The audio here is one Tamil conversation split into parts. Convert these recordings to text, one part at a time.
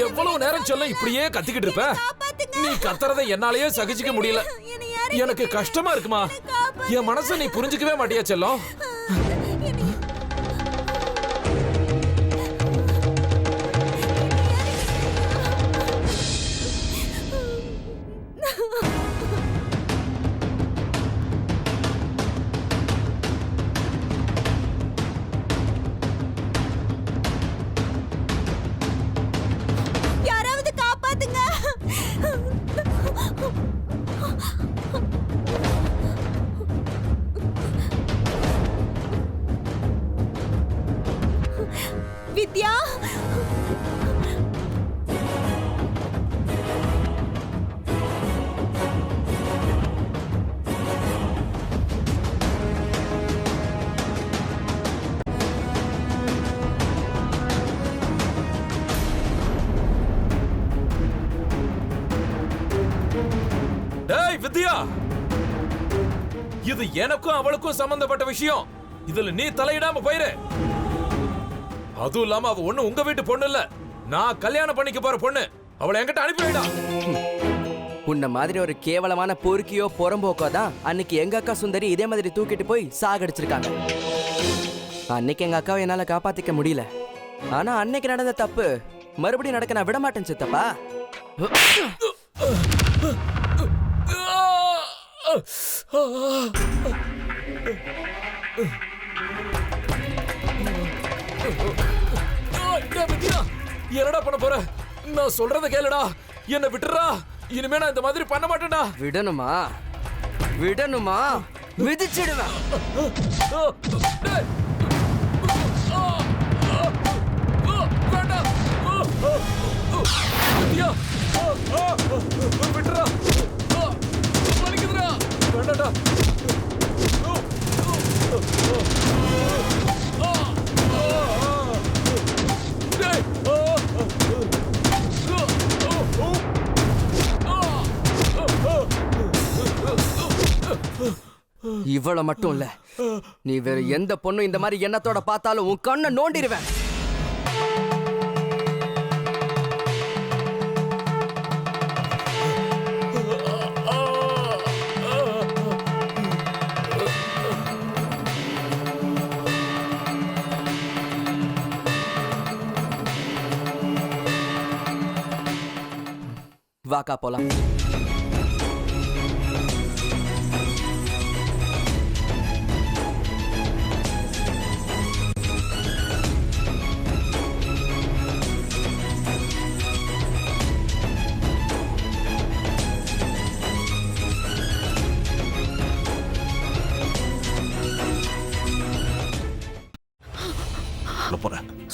எவ்வளவு நேரம் சொல்ல இப்படியே கத்திக்கிட்டு இருப்ப? நீ கத்துறதை என்னாலயே சகிச்சுக்க முடியல. எனக்கு கஷ்டமா இருக்குமா? என் மனசை நீ புரிஞ்சுக்கவே மாட்டியா செல்லம்? வித்யா, டேய் வித்யா, இது எனக்கும் அவளுக்கும் சம்பந்தப்பட்ட விஷயம். இதுல நீ தலையிடாம போயிரு. அதுவும் இல்லாம அவ ஒண்ணு உங்க வீட்டு பொண்ணு இல்ல, நான் கல்யாணம் பண்ணிக்க போற பொண்ணு. அவளை என்கிட்ட அனுப்பிவிடா. உன்ன மாதிரி ஒரு கேவலமான பொறுக்கியோ புறம்போக்கோ தான் அன்னைக்கு எங்க அக்கா சுந்தரி இதே மாதிரி தூக்கிட்டு போய் சாகடிச்சிருக்காங்க. அன்னைக்கு எங்க அக்காவை என்னால காப்பாத்திக்க முடியல. ஆனா அன்னைக்கு நடந்த தப்பு மறுபடியும் நடக்க நான் விட மாட்டேன் சித்தப்பா. என்னடா பண்ண போற? நான் சொல்றத கேளுடா. என்ன விட்டுறா. இனிமே நான் இந்த மாதிரி பண்ண மாட்டேன்டா. விடணுமா? விடணுமா? மிதிச்சிடுவேன். விட்டுறா. வலிக்குதுடா. வேண்டாடா. இவ்வளவு மட்டும் இல்ல, நீ வேற எந்த பொண்ணும் இந்த மாதிரி எண்ணத்தோட பார்த்தாலும் உன் கண்ணை நோண்டிடுவேன். வாக்கா போலாம்.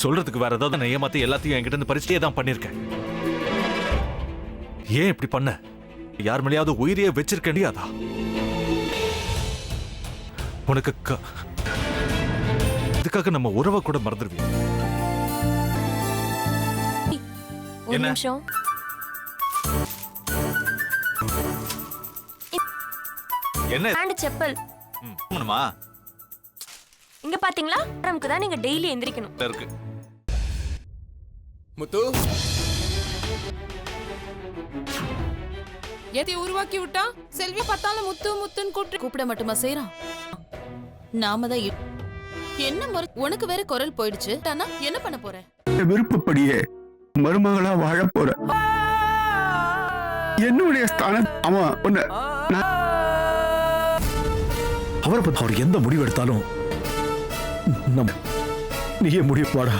சொல்றதுக்கு வேற ஏதாவது நான் ஏமாத்தி எல்லாத்தையும் என்கிட்ட இருந்து பறிச்சுட்டே தான் பண்ணிருக்கேன். ஏன் இப்படி பண்ண? யார் மேலேயாவது உயிரியே வச்சிருக்கேண்டியாதா? உனக்கு இதுக்காக நம்ம உறவை கூட மறந்துடுவீங்க. என்ன என்ன செப்பல் இங்க பாத்தீங்களா? நமக்கு தான் நீங்க டெய்லி எந்திரிக்கணும். இருக்கு முத்து எதை உருவாக்கி விட்டா செல்வி பார்த்தாலும் முத்து முத்துன்னு கூப்பிட மட்டுமா செய்யறான்? நாம தான் என்ன உனக்கு வேற குரல் போயிடுச்சு. தானா என்ன பண்ண போற? விருப்பப்படியே மருமகளா வாழ போற. என்னுடைய ஸ்தானம் அவன் அவர் எந்த முடிவு எடுத்தாலும் நீயே முடிவு வாடா.